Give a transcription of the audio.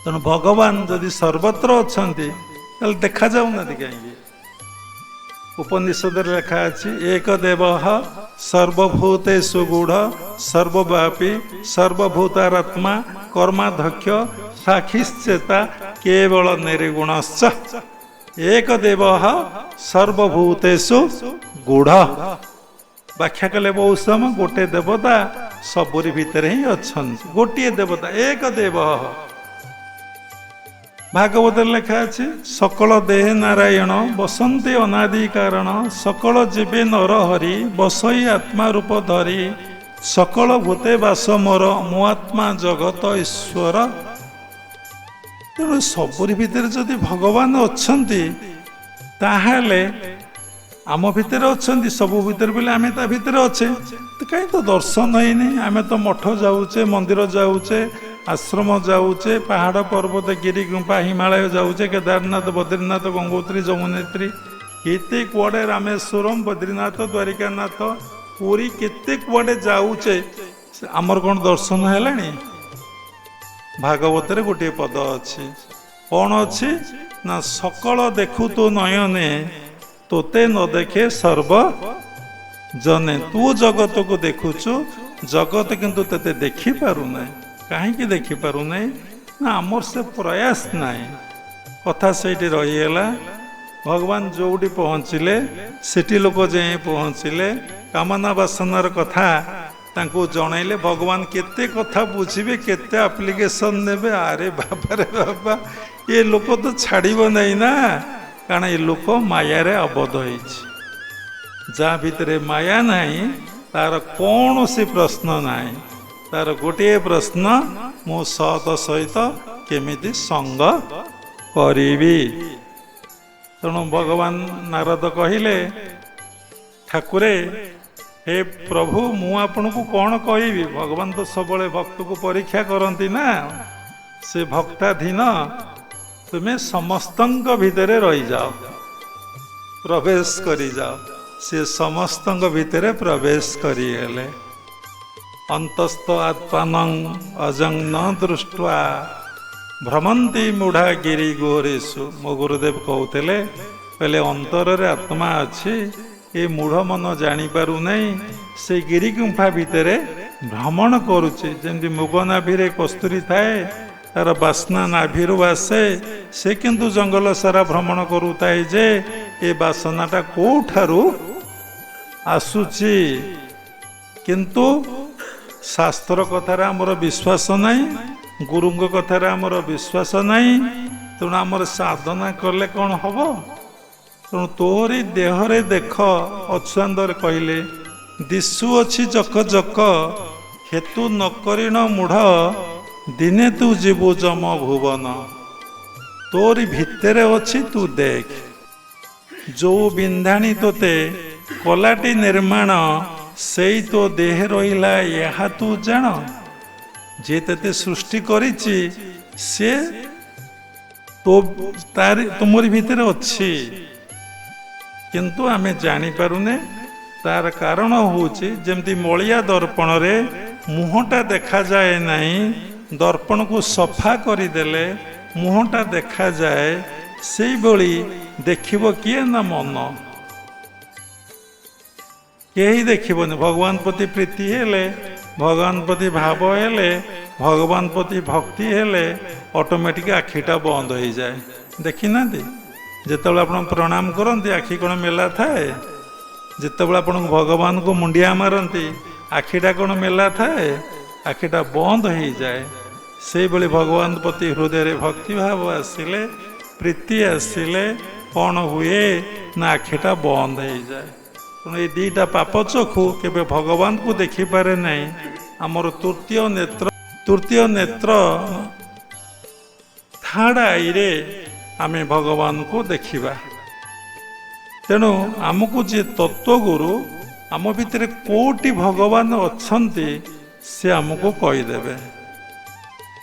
ତେଣୁ ଭଗବାନ ଯଦି ସର୍ବତ୍ର ଅଛନ୍ତି ତାହେଲେ ଦେଖାଯାଉନାହାନ୍ତି କାହିଁକି? ଉପନିଷଦରେ ଲେଖା ଅଛି ଏକ ଦେବ ସର୍ବଭୂତେଷୁ ଗୂଢ଼ ସର୍ବବ୍ୟାପୀ ସର୍ବଭୂତାରାତ୍ମା କର୍ମାଧ୍ୟକ୍ଷ ସାକ୍ଷିଶ୍ଚେତା କେବଳ ନିର୍ଗୁଣଶ୍ଚ ଏକ ଦେବ ସର୍ବଭୂତେଷୁ ଗୂଢ଼। ବ୍ୟାଖ୍ୟା କଲେ ବହୁ ସମୟ ଗୋଟିଏ ଦେବତା ସବୁରି ଭିତରେ ହିଁ ଅଛନ୍ତି। ଗୋଟିଏ ଦେବତା ଏକ ଦେବ। ଭାଗବତରେ ଲେଖା ଅଛି ସକଳ ଦେହେ ନାରାୟଣ ବସନ୍ତି ଅନାଦି କାରଣ ସକଳ ଜୀବେ ନର ହରି ବସଇ ଆତ୍ମା ରୂପ ଧରି ସକଳ ଭୂତେ ବାସ ମୋର ମୋ ଆତ୍ମା ଜଗତ ଈଶ୍ୱର। ତେଣୁ ସବୁରି ଭିତରେ ଯଦି ଭଗବାନ ଅଛନ୍ତି ତାହେଲେ ଆମ ଭିତରେ ଅଛନ୍ତି, ସବୁ ଭିତରେ ବୋଲେ ଆମେ ତା ଭିତରେ ଅଛେ। କାହିଁ ତ ଦର୍ଶନ ହେଇନି? ଆମେ ତ ମଠ ଯାଉଛେ, ମନ୍ଦିର ଯାଉଛେ, ଆଶ୍ରମ ଯାଉଛେ, ପାହାଡ଼ ପର୍ବତ ଗିରି ଗୁମ୍ଫା ହିମାଳୟ ଯାଉଛେ, କେଦାରନାଥ ବଦ୍ରିନାଥ ଗଙ୍ଗୋତ୍ରୀ ଯମୁନେତ୍ରୀ କେତେ କୁଆଡ଼େ ରାମେଶ୍ୱରମ ବଦ୍ରିନାଥ ଦ୍ୱାରିକାନାଥ ପୁରୀ କେତେ କୁଆଡ଼େ ଯାଉଛେ, ଆମର କ'ଣ ଦର୍ଶନ ହେଲାଣି? ଭାଗବତରେ ଗୋଟିଏ ପଦ ଅଛି, କ'ଣ ଅଛି ନା ସକଳ ଦେଖୁ ତୁ ନୟନେ ତୋତେ ନ ଦେଖେ ସର୍ବ ଜନେ। ତୁ ଜଗତକୁ ଦେଖୁଛୁ, ଜଗତ କିନ୍ତୁ ତୋତେ ଦେଖିପାରୁନାହିଁ। କାହିଁକି ଦେଖିପାରୁନାହିଁ? ନା ଆମର ସେ ପ୍ରୟାସ ନାହିଁ। କଥା ସେଇଠି ରହିଗଲା। ଭଗବାନ ଯେଉଁଠି ପହଞ୍ଚିଲେ ସେଠି ଲୋକ ଯାଇ ପହଞ୍ଚିଲେ, କାମନା ବାସନାର କଥା ତାଙ୍କୁ ଜଣାଇଲେ। ଭଗବାନ କେତେ କଥା ବୁଝିବେ, କେତେ ଆପ୍ଲିକେସନ ନେବେ। ଆରେ ବାବାରେ ବାବା, ଏ ଲୋକ ତ ଛାଡ଼ିବ ନାହିଁ ନା, କାରଣ ଏ ଲୋକ ମାୟାରେ ଆବଦ୍ଧ ହେଇଛି। ଯାହା ଭିତରେ ମାୟା ନାହିଁ ତାର କୌଣସି ପ୍ରଶ୍ନ ନାହିଁ। ତାର ଗୋଟିଏ ପ୍ରଶ୍ନ, ମୁଁ ସତ ସହିତ କେମିତି ସଙ୍ଗ କରିବି। ତେଣୁ ଭଗବାନ ନାରଦ କହିଲେ, ଠାକୁରେ ହେ ପ୍ରଭୁ ମୁଁ ଆପଣଙ୍କୁ କ'ଣ କହିବି? ଭଗବାନ ତ ସବୁବେଳେ ଭକ୍ତକୁ ପରୀକ୍ଷା କରନ୍ତି ନା। ସେ ଭକ୍ତାଧୀନ, ତୁମେ ସମସ୍ତଙ୍କ ଭିତରେ ରହିଯାଅ, ପ୍ରବେଶ କରିଯାଅ। ସେ ସମସ୍ତଙ୍କ ଭିତରେ ପ୍ରବେଶ କରିଗଲେ। ଅନ୍ତସ୍ଥ ଆତ୍ମାନଂ ଅଜଂ ନ ଦୃଷ୍ଟ୍ୱା ଭ୍ରମନ୍ତି ମୁଢ଼ା ଗିରି ଗୋରେଷୁ। ମୋ ଗୁରୁଦେବ କହୁଥିଲେ, କହିଲେ ଅନ୍ତରରେ ଆତ୍ମା ଅଛି, ଏ ମୂଢ଼ ମନ ଜାଣିପାରୁନାହିଁ, ସେ ଗିରି ଗୁମ୍ଫା ଭିତରେ ଭ୍ରମଣ କରୁଛି। ଯେମିତି ମୁଗ ନାଭିରେ କସ୍ତୁରୀ ଥାଏ, ତାର ବାସ୍ନା ନାଭିରୁ ଆସେ, ସେ କିନ୍ତୁ ଜଙ୍ଗଲ ସାରା ଭ୍ରମଣ କରୁଥାଏ ଯେ ଏ ବାସନାଟା କୋଉଠାରୁ ଆସୁଛି। କିନ୍ତୁ ଶାସ୍ତ୍ର କଥାରେ ଆମର ବିଶ୍ୱାସ ନାହିଁ, ଗୁରୁଙ୍କ କଥାରେ ଆମର ବିଶ୍ୱାସ ନାହିଁ। ତେଣୁ ଆମର ସାଧନା କଲେ କ'ଣ ହବ? ତେଣୁ ତୋରି ଦେହରେ ଦେଖ, ଅଚ୍ୟୁତାନନ୍ଦରେ କହିଲେ ଦିଶୁଅଛି ଜକ ଜକ ହେତୁ ନ କରିଣ ମୂଢ଼ ଦିନେ ତୁ ଯିବୁ ଯମ ଭୁବନ। ତୋରି ଭିତରେ ଅଛି, ତୁ ଦେଖ। ଯୋଉ ବିନ୍ଧାଣୀ ତୋତେ କଲାଟି ନିର୍ମାଣ, ସେଇ ତୋ ଦେହେ ରହିଲା ଏହା ତୁ ଜାଣ। ଯେ ତତେ ସୃଷ୍ଟି କରିଛି ସେ ତୁମରି ଭିତରେ ଅଛି, କିନ୍ତୁ ଆମେ ଜାଣିପାରୁନେ। ତାର କାରଣ ହେଉଛି, ଯେମିତି ମଳିଆ ଦର୍ପଣରେ ମୁହଁଟା ଦେଖାଯାଏ ନାହିଁ, ଦର୍ପଣକୁ ସଫା କରିଦେଲେ ମୁହଁଟା ଦେଖାଯାଏ। ସେଇଭଳି ଦେଖିବ କିଏ? ନା ମନ। କେହି ଦେଖିବନି। ଭଗବାନ ପ୍ରତି ପ୍ରୀତି ହେଲେ, ଭଗବାନ ପ୍ରତି ଭାବ ହେଲେ, ଭଗବାନ ପ୍ରତି ଭକ୍ତି ହେଲେ ଅଟୋମେଟିକ ଆଖିଟା ବନ୍ଦ ହେଇଯାଏ। ଦେଖିନାହାନ୍ତି? ଯେତେବେଳେ ଆପଣ ପ୍ରଣାମ କରନ୍ତି ଆଖି କ'ଣ ମେଲା ଥାଏ? ଯେତେବେଳେ ଆପଣଙ୍କୁ ଭଗବାନଙ୍କୁ ମୁଣ୍ଡିଆ ମାରନ୍ତି ଆଖିଟା କ'ଣ ମେଲା ଥାଏ? ଆଖିଟା ବନ୍ଦ ହେଇଯାଏ। ସେଇଭଳି ଭଗବାନ ପ୍ରତି ହୃଦୟରେ ଭକ୍ତିଭାବ ଆସିଲେ, ପ୍ରୀତି ଆସିଲେ କ'ଣ ହୁଏ? ନା ଆଖିଟା ବନ୍ଦ ହେଇଯାଏ। ତେଣୁ ଏ ଦୁଇଟା ପାପ ଚକ୍ଷୁ କେବେ ଭଗବାନଙ୍କୁ ଦେଖିପାରେ ନାହିଁ। ଆମର ତୃତୀୟ ନେତ୍ର ଥାର୍ଡ ଆଇରେ ଆମେ ଭଗବାନଙ୍କୁ ଦେଖିବା। ତେଣୁ ଆମକୁ ଯିଏ ତତ୍ତ୍ୱଗୁରୁ, ଆମ ଭିତରେ କୋଉଠି ଭଗବାନ ଅଛନ୍ତି ସେ ଆମକୁ କହିଦେବେ।